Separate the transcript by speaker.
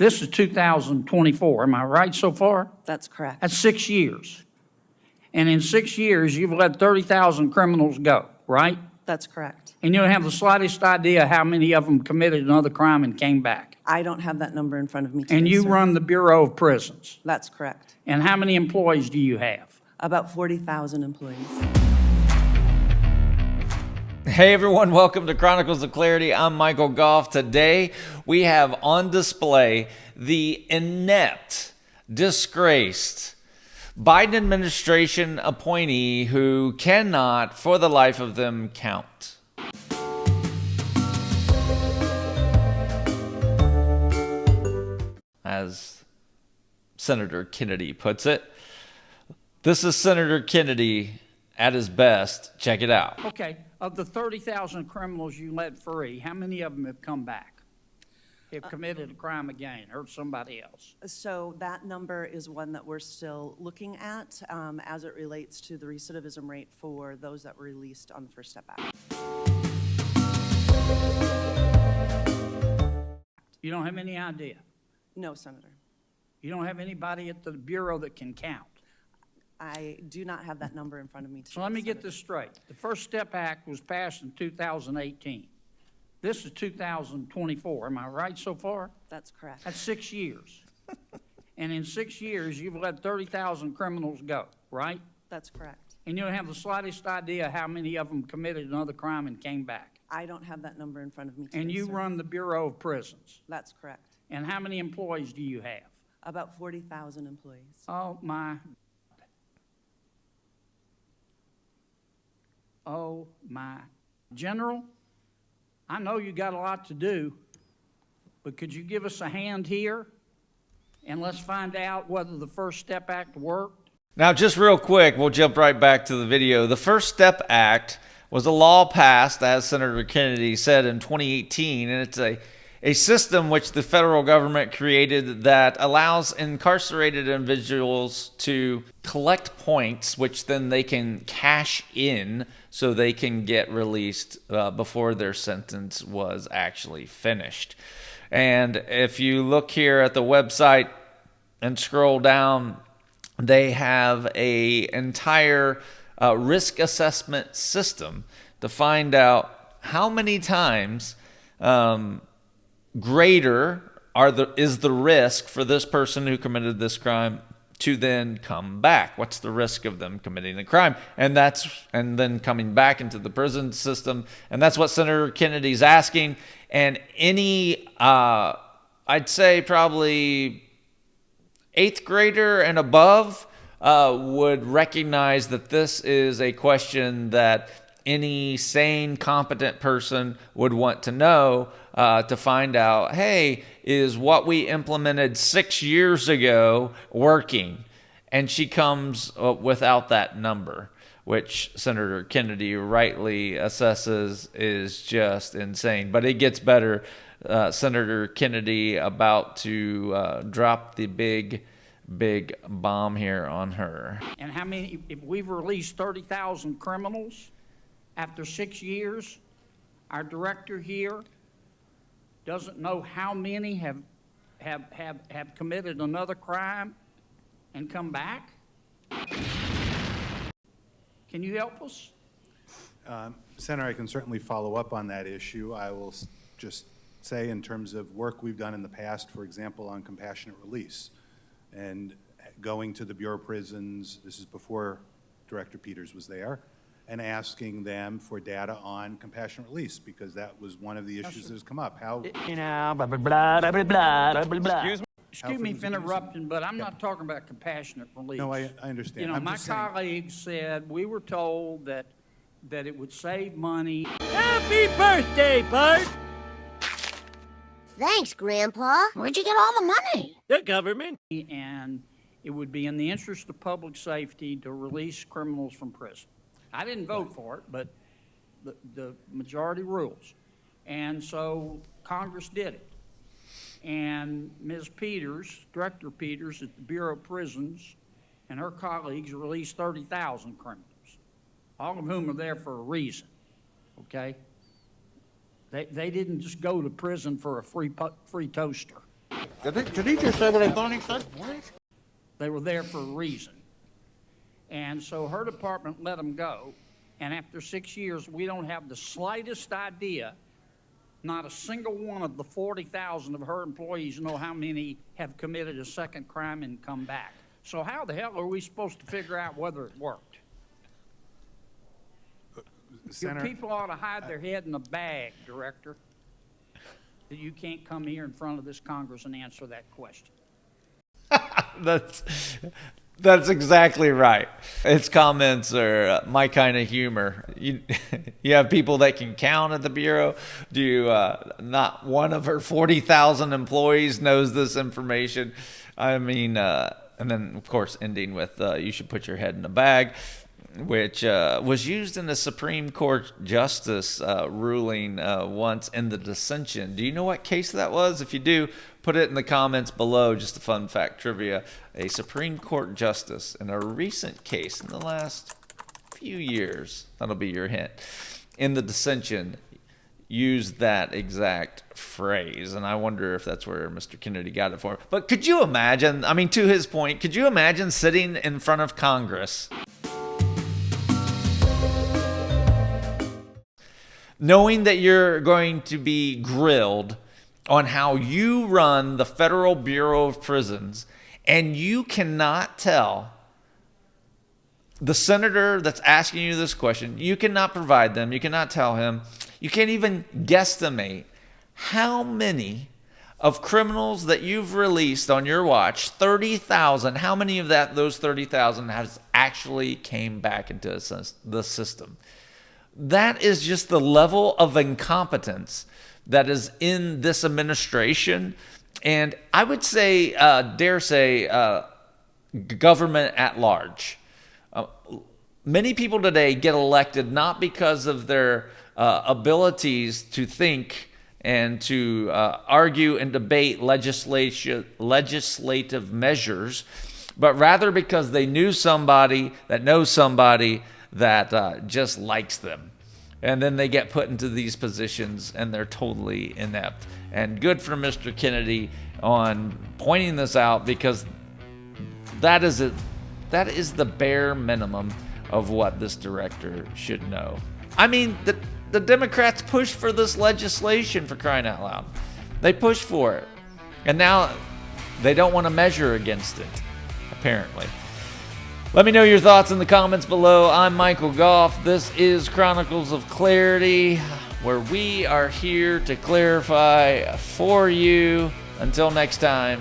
Speaker 1: This is 2024, am I right so far?
Speaker 2: That's correct.
Speaker 1: That's 6 years. And in 6 years, you've let 30,000 criminals go, right?
Speaker 2: That's correct.
Speaker 1: And you don't have the slightest idea how many of them committed another crime and came back.
Speaker 2: I don't have that number in front of me today,
Speaker 1: And you
Speaker 2: sir.
Speaker 1: run the Bureau of Prisons.
Speaker 2: That's correct.
Speaker 1: And how many employees do you have?
Speaker 2: About 40,000 employees.
Speaker 3: Hey everyone, welcome to Chronicles of Clarity. I'm Michael Goff. Today we have on display the inept, disgraced Biden administration appointee who cannot, for the life of them, count. As Senator Kennedy puts it, this is Senator Kennedy at his best. Check it out.
Speaker 1: Okay, of the 30,000 criminals you let free, how many of them have come back? Have committed a crime again, hurt somebody else?
Speaker 2: So that number is one that we're still looking at as it relates to the recidivism rate for those that were released on the First Step Act.
Speaker 1: You don't have any idea?
Speaker 2: No, Senator.
Speaker 1: You don't have anybody at the Bureau that can count?
Speaker 2: I do not have that number in front of me today,
Speaker 1: So let me get
Speaker 2: Senator.
Speaker 1: this straight. The First Step Act was passed in 2018. This is 2024. Am I right so far?
Speaker 2: That's correct.
Speaker 1: That's 6 years. And in 6 years, you've let 30,000 criminals go, right?
Speaker 2: That's correct.
Speaker 1: And you don't have the slightest idea how many of them committed another crime and came back.
Speaker 2: I don't have that number in front of me today,
Speaker 1: And you
Speaker 2: sir.
Speaker 1: run the Bureau of Prisons.
Speaker 2: That's correct.
Speaker 1: And how many employees do you have?
Speaker 2: About 40,000 employees.
Speaker 1: Oh, my. Oh, my. General, I know you got a lot to do, but could you give us a hand here? And let's find out whether the First Step Act worked.
Speaker 3: Now, just real quick, we'll jump right back to the video. The First Step Act was a law passed, as Senator Kennedy said, in 2018, and it's a system which the federal government created that allows incarcerated individuals to collect points, which then they can cash in so they can get released before their sentence was actually finished. And if you look here at the website and scroll down, they have an entire risk assessment system to find out how many times greater is the risk for this person who committed this crime to then come back. What's the risk of them committing a crime? And then coming back into the prison system. And that's what Senator Kennedy's asking. And any, I'd say probably 8th grader and above would recognize that this is a question that any sane, competent person would want to know to find out, hey, is what we implemented 6 years ago working? And she comes without that number, which Senator Kennedy rightly assesses is just insane. But it gets better. Senator Kennedy about to drop the big bomb here on her.
Speaker 1: And how many, if we've released 30,000 criminals after 6 years, our director here doesn't know how many have committed another crime and come back? Can you help us?
Speaker 4: Senator, I can certainly follow up on that issue. I will just say in terms of work we've done in the past, for example, on compassionate release, and going to the Bureau of Prisons, this is before Director Peters was there, and asking them for data on compassionate release, because that was one of the issues that has come up. How,
Speaker 1: Excuse me for interrupting, but I'm not talking about compassionate release.
Speaker 4: no, I understand.
Speaker 1: You know,
Speaker 4: I'm
Speaker 1: my
Speaker 4: just saying-
Speaker 1: colleagues said, we were told that it would save money. Happy birthday, Bert!
Speaker 5: Thanks, Grandpa. Where'd you get all the money?
Speaker 1: The government. And it would be in the interest of public safety to release criminals from prison. I didn't vote for it, but the majority rules. And so Congress did it. And Ms. Peters, Director Peters at the Bureau of Prisons, and her colleagues released 30,000 criminals, all of whom are there for a reason, okay? They didn't just go to prison for a free toaster.
Speaker 6: Did he just say what I thought he said? What?
Speaker 1: They were there for a reason. And so her department let them go. And after 6 years, we don't have the slightest idea, not a single one of the 40,000 of her employees know how many have committed a second crime and come back. So how the hell are we supposed to figure out whether it worked? Your
Speaker 4: Senator,
Speaker 1: people ought to hide their head in a bag, Director. That you can't come here in front of this Congress and answer that question.
Speaker 3: That's exactly right. Its comments are my kind of humor. You have people that can count at the Bureau. Not one of her 40,000 employees knows this information. I mean, and then, of course, ending with you should put your head in a bag, which was used in the Supreme Court Justice ruling once in the dissension. Do you know what case that was? If you do, put it in the comments below. Just a fun fact trivia. A Supreme Court Justice in a recent case in the last few years, that'll be your hint, in the dissension, used that exact phrase. And I wonder if that's where Mr. Kennedy got it from. But could you imagine, I mean, to his point, could you imagine sitting in front of Congress knowing that you're going to be grilled on how you run the Federal Bureau of Prisons, and you cannot tell the senator that's asking you this question, you cannot provide them, you cannot tell him, you can't even guesstimate how many of criminals that you've released on your watch, 30,000, how many of those 30,000 has actually came back into the system? That is just the level of incompetence that is in this administration. And I would say, dare say, government at large. Many people today get elected not because of their abilities to think and to argue and debate legislative measures, but rather because they knew somebody that knows somebody that just likes them. And then they get put into these positions and they're totally inept. And good for Mr. Kennedy on pointing this out, because that is the bare minimum of what this director should know. I mean, the Democrats pushed for this legislation, for crying out loud. They pushed for it. And now they don't want to measure against it, apparently. Let me know your thoughts in the comments below. I'm Michael Goff. This is Chronicles of Clarity, where we are here to clarify for you. Until next time,